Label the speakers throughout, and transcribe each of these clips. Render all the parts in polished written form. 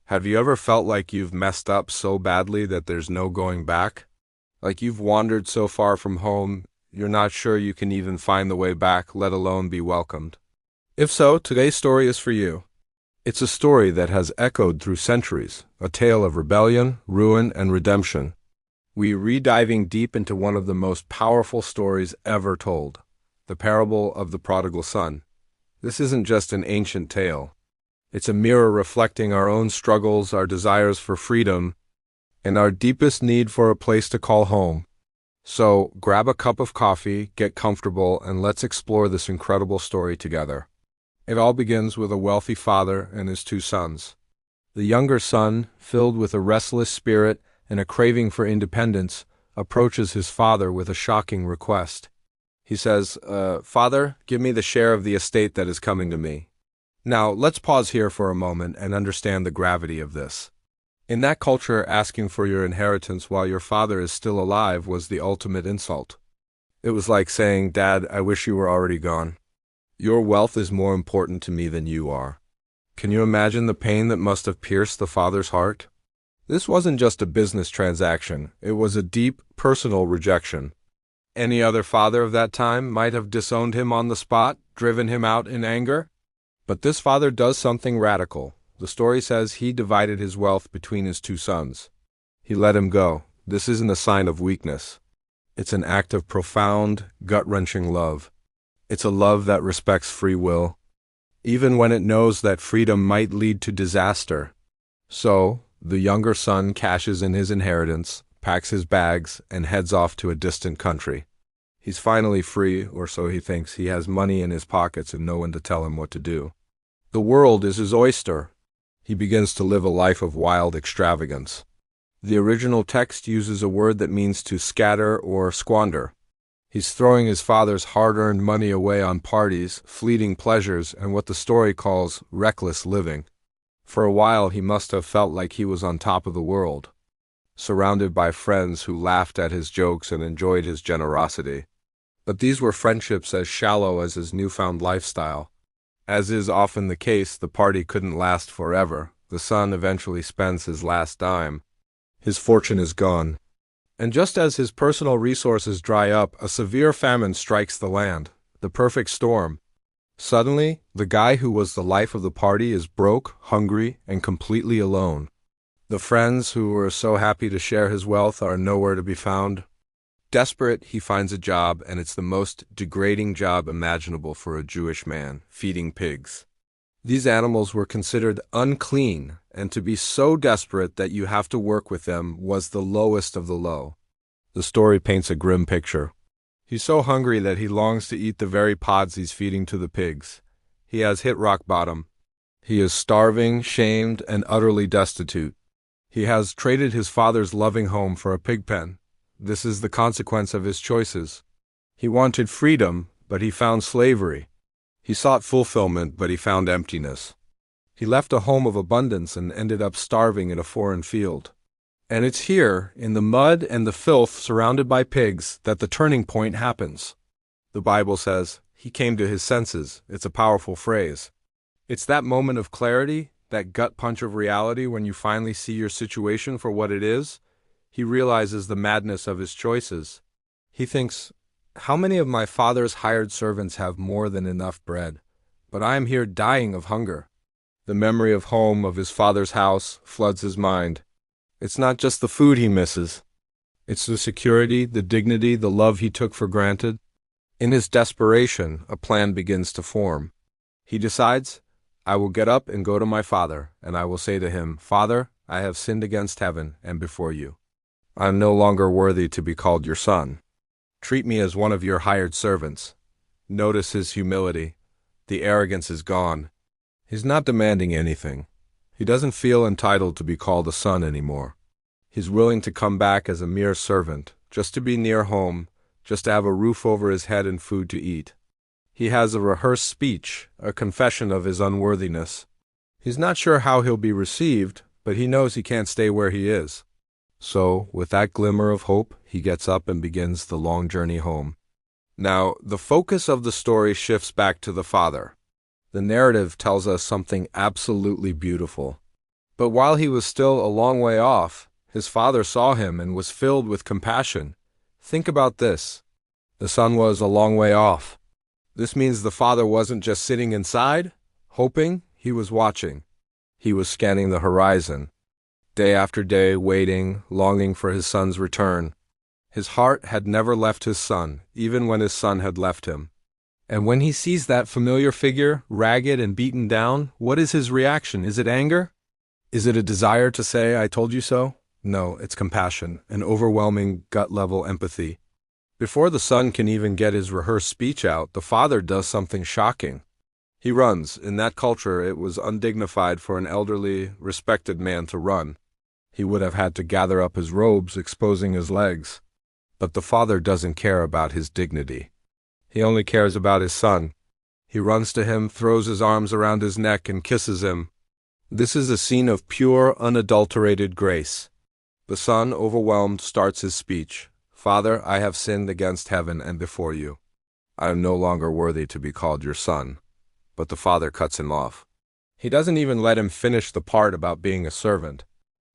Speaker 1: Have you ever felt like you've messed up so badly that there's no going back? Like you've wandered so far from home, you're not sure you can even find the way back, let alone be welcomed? If so, today's story is for you. It's a story that has echoed through centuries, a tale of rebellion, ruin, and redemption. We're re-diving deep into one of the most powerful stories ever told, the parable of the Prodigal Son. This isn't just an ancient tale. It's a mirror reflecting our own struggles, our desires for freedom, and our deepest need for a place to call home. So, grab a cup of coffee, get comfortable, and let's explore this incredible story together. It all begins with a wealthy father and his two sons. The younger son, filled with a restless spirit and a craving for independence, approaches his father with a shocking request. He says, "Father, give me the share of the estate that is coming to me." Now, let's pause here for a moment and understand the gravity of this. In that culture, asking for your inheritance while your father is still alive was the ultimate insult. It was like saying, "Dad, I wish you were already gone. Your wealth is more important to me than you are." Can you imagine the pain that must have pierced the father's heart? This wasn't just a business transaction, it was a deep, personal rejection. Any other father of that time might have disowned him on the spot, driven him out in anger. But this father does something radical. The story says he divided his wealth between his two sons. He let him go. This isn't a sign of weakness. It's an act of profound, gut-wrenching love. It's a love that respects free will, even when it knows that freedom might lead to disaster. So, the younger son cashes in his inheritance, packs his bags, and heads off to a distant country. He's finally free, or so he thinks. He has money in his pockets and no one to tell him what to do. The world is his oyster. He begins to live a life of wild extravagance. The original text uses a word that means to scatter or squander. He's throwing his father's hard-earned money away on parties, fleeting pleasures, and what the story calls reckless living. For a while he must have felt like he was on top of the world, surrounded by friends who laughed at his jokes and enjoyed his generosity. But these were friendships as shallow as his newfound lifestyle. As is often the case, the party couldn't last forever. The son eventually spends his last dime. His fortune is gone. And just as his personal resources dry up, a severe famine strikes the land, the perfect storm. Suddenly, the guy who was the life of the party is broke, hungry, and completely alone. The friends who were so happy to share his wealth are nowhere to be found. Desperate, he finds a job, and it's the most degrading job imaginable for a Jewish man, feeding pigs. These animals were considered unclean, and to be so desperate that you have to work with them was the lowest of the low. The story paints a grim picture. He's so hungry that he longs to eat the very pods he's feeding to the pigs. He has hit rock bottom. He is starving, shamed, and utterly destitute. He has traded his father's loving home for a pig pen. This is the consequence of his choices. He wanted freedom, but he found slavery. He sought fulfillment, but he found emptiness. He left a home of abundance and ended up starving in a foreign field. And it's here, in the mud and the filth surrounded by pigs, that the turning point happens. The Bible says, he came to his senses. It's a powerful phrase. It's that moment of clarity, that gut punch of reality when you finally see your situation for what it is. He realizes the madness of his choices. He thinks, how many of my father's hired servants have more than enough bread? But I am here dying of hunger. The memory of home, of his father's house, floods his mind. It's not just the food he misses. It's the security, the dignity, the love he took for granted. In his desperation, a plan begins to form. He decides, I will get up and go to my father, and I will say to him, Father, I have sinned against heaven and before you. I am no longer worthy to be called your son. Treat me as one of your hired servants. Notice his humility. The arrogance is gone. He's not demanding anything. He doesn't feel entitled to be called a son anymore. He's willing to come back as a mere servant, just to be near home, just to have a roof over his head and food to eat. He has a rehearsed speech, a confession of his unworthiness. He's not sure how he'll be received, but he knows he can't stay where he is. So, with that glimmer of hope, he gets up and begins the long journey home. Now, the focus of the story shifts back to the father. The narrative tells us something absolutely beautiful. But while he was still a long way off, his father saw him and was filled with compassion. Think about this. The son was a long way off. This means the father wasn't just sitting inside, hoping, he was watching. He was scanning the horizon, day after day, waiting, longing for his son's return. His heart had never left his son, even when his son had left him. And when he sees that familiar figure, ragged and beaten down, what is his reaction? Is it anger? Is it a desire to say, "I told you so"? No, it's compassion, an overwhelming gut-level empathy. Before the son can even get his rehearsed speech out, the father does something shocking. He runs. In that culture, it was undignified for an elderly, respected man to run. He would have had to gather up his robes, exposing his legs. But the father doesn't care about his dignity. He only cares about his son. He runs to him, throws his arms around his neck, and kisses him. This is a scene of pure, unadulterated grace. The son, overwhelmed, starts his speech. "Father, I have sinned against heaven and before you. I am no longer worthy to be called your son." But the father cuts him off. He doesn't even let him finish the part about being a servant.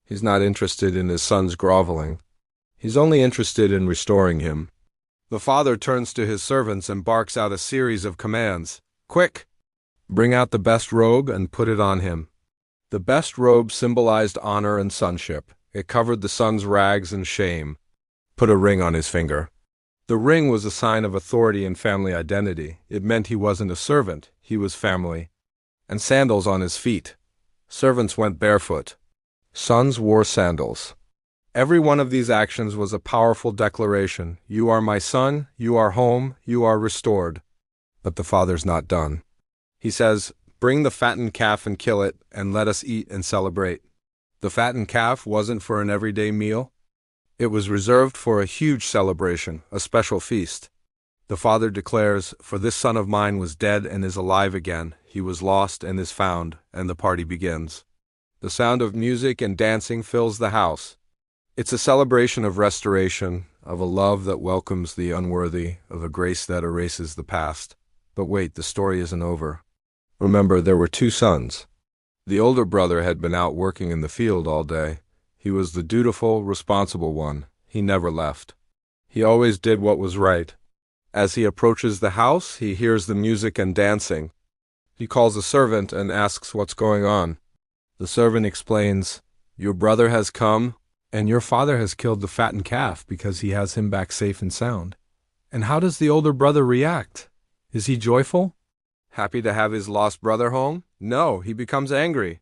Speaker 1: He's not interested in his son's groveling. He's only interested in restoring him. The father turns to his servants and barks out a series of commands. "Quick! Bring out the best robe and put it on him." The best robe symbolized honor and sonship. It covered the son's rags and shame. "Put a ring on his finger." The ring was a sign of authority and family identity. It meant he wasn't a servant, he was family. And sandals on his feet. Servants went barefoot. Sons wore sandals. Every one of these actions was a powerful declaration. You are my son, you are home, you are restored. But the father's not done. He says, "Bring the fattened calf and kill it, and let us eat and celebrate." The fattened calf wasn't for an everyday meal. It was reserved for a huge celebration, a special feast. The father declares, "For this son of mine was dead and is alive again. He was lost and is found," and the party begins. The sound of music and dancing fills the house. It's a celebration of restoration, of a love that welcomes the unworthy, of a grace that erases the past. But wait, the story isn't over. Remember, there were two sons. The older brother had been out working in the field all day. He was the dutiful, responsible one. He never left. He always did what was right. As he approaches the house, he hears the music and dancing. He calls a servant and asks what's going on. The servant explains, "Your brother has come, and your father has killed the fattened calf because he has him back safe and sound." And how does the older brother react? Is he joyful? Happy to have his lost brother home? No, he becomes angry.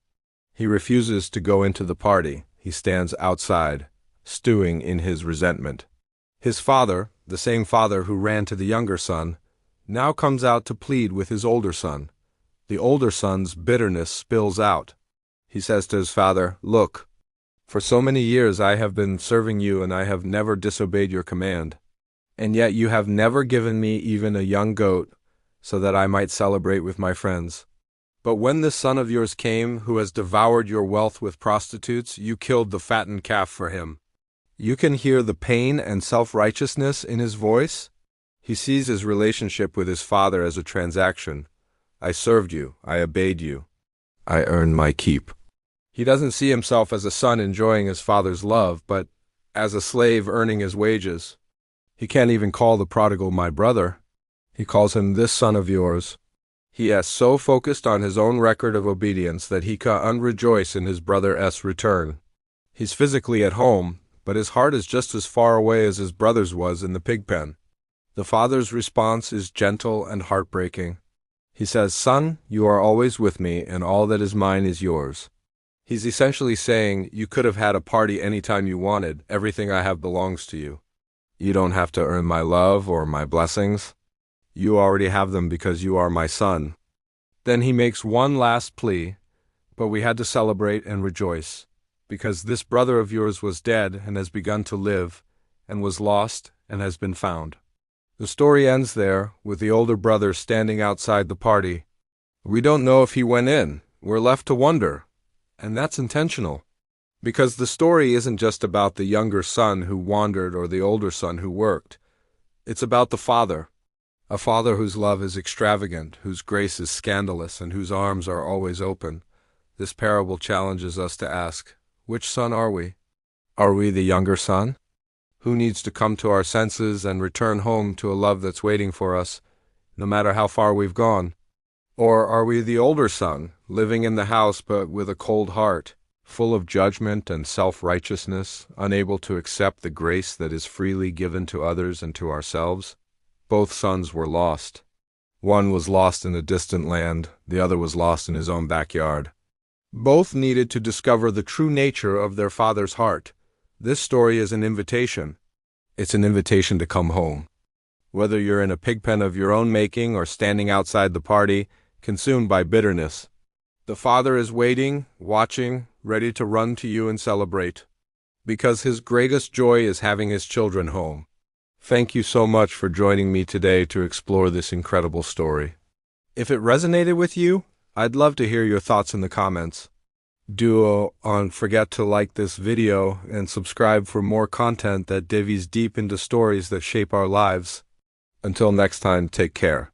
Speaker 1: He refuses to go into the party. He stands outside, stewing in his resentment. His father, the same father who ran to the younger son, now comes out to plead with his older son. The older son's bitterness spills out. He says to his father, "Look, for so many years I have been serving you and I have never disobeyed your command. And yet you have never given me even a young goat so that I might celebrate with my friends. But when this son of yours came, who has devoured your wealth with prostitutes, you killed the fattened calf for him." You can hear the pain and self-righteousness in his voice. He sees his relationship with his father as a transaction. I served you, I obeyed you, I earned my keep. He doesn't see himself as a son enjoying his father's love, but as a slave earning his wages. He can't even call the prodigal my brother. He calls him this son of yours. He has so focused on his own record of obedience that he can't rejoice in his brother's return. He's physically at home, but his heart is just as far away as his brother's was in the pig pen. The father's response is gentle and heartbreaking. He says, "Son, you are always with me, and all that is mine is yours." He's essentially saying, you could have had a party anytime you wanted. Everything I have belongs to you. You don't have to earn my love or my blessings. You already have them because you are my son. Then he makes one last plea, "But we had to celebrate and rejoice, because this brother of yours was dead and has begun to live, and was lost and has been found." The story ends there, with the older brother standing outside the party. We don't know if he went in. We're left to wonder. And that's intentional. Because the story isn't just about the younger son who wandered or the older son who worked. It's about the father. A father whose love is extravagant, whose grace is scandalous, and whose arms are always open. This parable challenges us to ask, which son are we? Are we the younger son, who needs to come to our senses and return home to a love that's waiting for us, no matter how far we've gone? Or are we the older son, living in the house but with a cold heart, full of judgment and self-righteousness, unable to accept the grace that is freely given to others and to ourselves? Both sons were lost. One was lost in a distant land, the other was lost in his own backyard. Both needed to discover the true nature of their father's heart. This story is an invitation. It's an invitation to come home. Whether you're in a pigpen of your own making or standing outside the party, consumed by bitterness, the Father is waiting, watching, ready to run to you and celebrate, because His greatest joy is having His children home. Thank you so much for joining me today to explore this incredible story. If it resonated with you, I'd love to hear your thoughts in the comments. Do not forget to like this video and subscribe for more content that dives deep into stories that shape our lives. Until next time, take care.